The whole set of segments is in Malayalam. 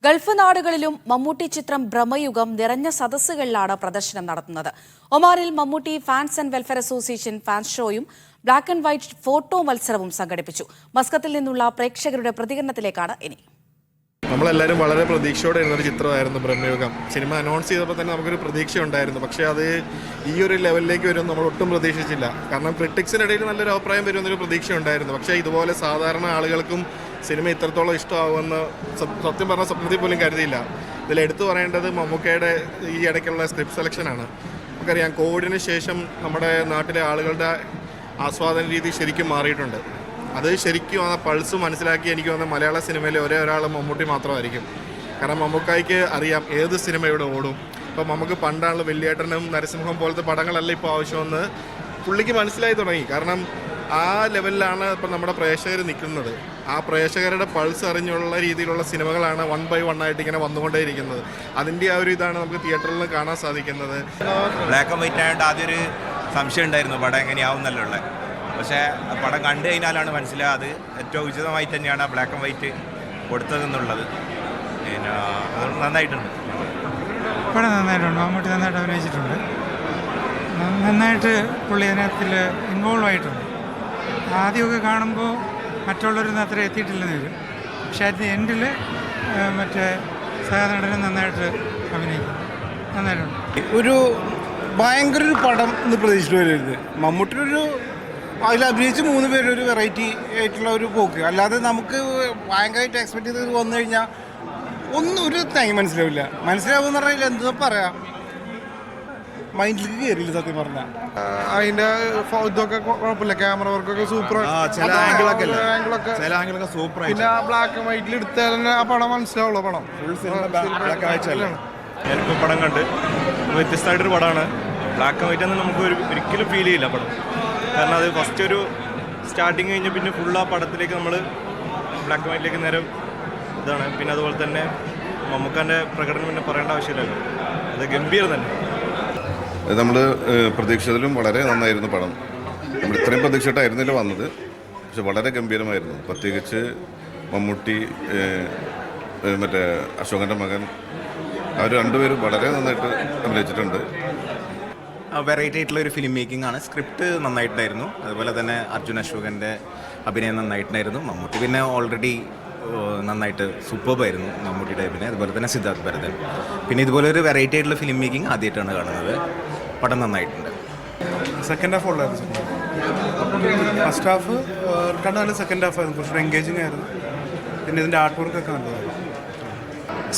ഗൾഫ് നാടുകളിലും മമ്മൂട്ടി ചിത്രം ഭ്രമയുഗം നിറഞ്ഞ സദസ്സുകളിലാണ് പ്രദർശനം നടത്തുന്നത്. ഒമാനിൽ Mammootty fans and welfare association fans ഷോയും ബ്ലാക്ക് ആൻഡ് വൈറ്റ് ഫോട്ടോ മത്സരവും സംഘടിപ്പിച്ചു. മസ്കത്തിൽ നിന്നുള്ള പ്രേക്ഷകരുടെ പ്രതികരണത്തിലേക്കാണ് ഇനി. നമ്മളെല്ലാവരും വളരെ പ്രതീക്ഷയോടെ ഇരുന്നൊരു ചിത്രമായിരുന്നു ഭ്രമയുഗം. സിനിമ അനൗൺസ് ചെയ്തപ്പോൾ തന്നെ നമുക്കൊരു പ്രതീക്ഷ ഉണ്ടായിരുന്നു. പക്ഷേ അത് ഈ ഒരു ലെവലിലേക്ക് വരും നമ്മൾ ഒട്ടും പ്രതീക്ഷിച്ചില്ല. കാരണം ക്രിട്ടിക്സിനിടയിൽ നല്ലൊരു അഭിപ്രായം വരുമെന്നൊരു പ്രതീക്ഷ ഉണ്ടായിരുന്നു. പക്ഷേ ഇതുപോലെ സാധാരണ ആളുകൾക്കും സിനിമ ഇത്രത്തോളം ഇഷ്ടമാകുമെന്ന് സത്യം പറഞ്ഞ സ്വപ്നത്തിൽ പോലും കരുതിയില്ല. ഇതിൽ എടുത്തു പറയേണ്ടത് മമ്മൂക്കയുടെ ഈ ഇടയ്ക്കുള്ള സ്ക്രിപ്റ്റ് സെലക്ഷനാണ്. നമുക്കറിയാം, കോവിഡിന് ശേഷം നമ്മുടെ നാട്ടിലെ ആളുകളുടെ ആസ്വാദന രീതി ശരിക്കും മാറിയിട്ടുണ്ട്. അത് ശരിക്കും ആ പൾസ് മനസ്സിലാക്കി എനിക്ക് തോന്നുന്നത് മലയാള സിനിമയിലെ ഒരേ ഒരാൾ മമ്മൂട്ടി മാത്രമായിരിക്കും. കാരണം മമ്മൂക്കായ്ക്ക് അറിയാം ഏത് സിനിമ ഇവിടെ ഓടും. ഇപ്പോൾ നമുക്ക് പണ്ടാണല്ലോ വെള്ളിയേട്ടനും നരസിംഹം പോലത്തെ പടങ്ങളല്ല ഇപ്പോൾ ആവശ്യമെന്ന് പുള്ളിക്ക് മനസ്സിലായി തുടങ്ങി. കാരണം ആ ലെവലിലാണ് ഇപ്പോൾ നമ്മുടെ പ്രേക്ഷകർ നിൽക്കുന്നത്. ആ പ്രേക്ഷകരുടെ പൾസ് അറിഞ്ഞുള്ള രീതിയിലുള്ള സിനിമകളാണ് 1 by 1 ആയിട്ട് ഇങ്ങനെ വന്നുകൊണ്ടേയിരിക്കുന്നത്. അതിൻ്റെ ആ ഒരു ഇതാണ് നമുക്ക് തിയേറ്ററിൽ കാണാൻ സാധിക്കുന്നത്. ബ്ലാക്ക് ആൻഡ് വൈറ്റ് ആയതുകൊണ്ട് ആദ്യം ഒരു സംശയം ഉണ്ടായിരുന്നു പടം എങ്ങനെയാവുന്നല്ലുള്ള. പക്ഷേ പടം കണ്ടു കഴിഞ്ഞാലാണ് മനസ്സിലായത് അത് ഏറ്റവും ഉചിതമായിട്ട് തന്നെയാണ് ബ്ലാക്ക് ആൻഡ് വൈറ്റ് കൊടുത്തതെന്നുള്ളത്. പിന്നെ അത് നന്നായിട്ടുണ്ട്. പടം നന്നായിട്ടുണ്ട്. മമ്മൂട്ടി നന്നായിട്ട് അഭിനയിച്ചിട്ടുണ്ട്. നന്നായിട്ട് പുള്ളി അതിനകത്തിൽ ഇൻവോൾവ് ആയിട്ടുണ്ട്. ആദ്യമൊക്കെ കാണുമ്പോൾ മറ്റുള്ളവരൊന്നും അത്ര എത്തിയിട്ടില്ലെന്ന് വരും. പക്ഷേ അതിൻ്റെ എൻഡിൽ മറ്റേ സഹനടനും നന്നായിട്ട് അഭിനയിക്കും. നന്നായിട്ടുണ്ട്. ഒരു ഭയങ്കര ഒരു പടം എന്ന് പ്രതീക്ഷിച്ചു വരരുത്. മമ്മൂട്ടിയൊരു അതിൽ അഭിനയിച്ച് 3 പേരൊരു വെറൈറ്റി ആയിട്ടുള്ള ഒരു പോക്ക്. അല്ലാതെ നമുക്ക് ഭയങ്കരമായിട്ട് എക്സ്പെക്ട് ചെയ്ത് വന്നു കഴിഞ്ഞാൽ ഒന്നും ഒരു തേങ്ങ മനസ്സിലാവുമെന്ന് പറഞ്ഞാൽ എന്താ പറയാം, മൈൻഡിലേക്ക് കയറിയില്ല സത്യം പറഞ്ഞാൽ. അതിൻ്റെ ഇതൊക്കെ കുഴപ്പമില്ല, ക്യാമറ വർക്കൊക്കെ സൂപ്പർ, ആംഗിളൊക്കെ സൂപ്പർ. പിന്നെ ബ്ലാക്ക് ആൻഡ് വൈറ്റിൽ എടുത്താൽ തന്നെ ആ പടം മനസ്സിലാവുള്ളൂ. പടം ഞാനിപ്പോൾ പടം കണ്ട് വ്യത്യസ്തമായിട്ടൊരു പടമാണ്. ബ്ലാക്ക് ആൻഡ് വൈറ്റ് എന്ന് നമുക്ക് ഒരിക്കലും ഫീൽ ചെയ്യില്ല പടം. കാരണം അത് ഫസ്റ്റ് ഒരു സ്റ്റാർട്ടിങ് കഴിഞ്ഞ് പിന്നെ ഫുൾ ആ പടത്തിലേക്ക് നമ്മൾ ബ്ലാക്ക് ആൻഡ് വൈറ്റിലേക്ക് നേരെ ഇതാണ്. പിന്നെ അതുപോലെ തന്നെ മമ്മൂക്കാൻ്റെ പ്രകടനം പിന്നെ പറയേണ്ട ആവശ്യമില്ലല്ലോ, അത് ഗംഭീരം തന്നെ. നമ്മൾ പ്രതീക്ഷിച്ചതിലും വളരെ നന്നായിരുന്നു പടം. നമ്മൾ ഇത്രയും പ്രതീക്ഷിച്ചിട്ടായിരുന്നില്ല വന്നത്, പക്ഷെ വളരെ ഗംഭീരമായിരുന്നു. പ്രത്യേകിച്ച് മമ്മൂട്ടി, മറ്റേ അശോകൻ്റെ മകൻ, അവർ രണ്ടുപേരും വളരെ നന്നായിട്ട് അഭിനയിച്ചിട്ടുണ്ട്. വെറൈറ്റി ആയിട്ടുള്ള ഒരു ഫിലിം മേക്കിംഗ് ആണ്. സ്ക്രിപ്റ്റ് നന്നായിട്ടുണ്ടായിരുന്നു. അതുപോലെ തന്നെ അർജുൻ അശോകൻ്റെ അഭിനയം നന്നായിട്ടുണ്ടായിരുന്നു. മമ്മൂട്ടി പിന്നെ ഓൾറെഡി നന്നായിട്ട് സൂപ്പർബായിരുന്നു മമ്മൂട്ടിയുടെ അഭിനയം. അതുപോലെ തന്നെ സിദ്ധാർത്ഥ് ഭരതൻ. പിന്നെ ഇതുപോലെ ഒരു വെറൈറ്റി ആയിട്ടുള്ള ഫിലിം മേക്കിംഗ് ആദ്യമായിട്ടാണ് കാണുന്നത്. പടം നന്നായിട്ടുണ്ട്. സെക്കൻഡ് ഹാഫ് ഉള്ളായിരുന്നു. ഫസ്റ്റ് ഹാഫ് കണ്ടാലും സെക്കൻഡ് ഹാഫ് ആയിരുന്നു കുറച്ചുകൂടെ എൻഗേജിങ് ആയിരുന്നു. പിന്നെ ഇതിൻ്റെ ആർട്ട് വർക്കൊക്കെ നല്ലതായിരുന്നു.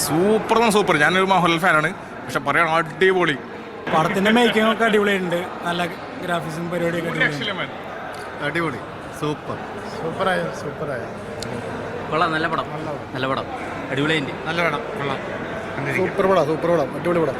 സൂപ്പർ. ഞാനൊരു മോഹൻലാൽ ഫാനാണ്, പക്ഷെ പറയാൻ അടിപൊളി. പടത്തിൻ്റെ മേക്കിംഗ് ഒക്കെ അടിപൊളിയുണ്ട്. നല്ല ഗ്രാഫിക്സും പരിപാടിയൊക്കെ അടിപൊളി. സൂപ്പറായ കൊള്ളാം. നല്ല പടം അടിപൊളിയുണ്ട്. നല്ല പടം. സൂപ്പർ പടം. അടിപൊളി പടം.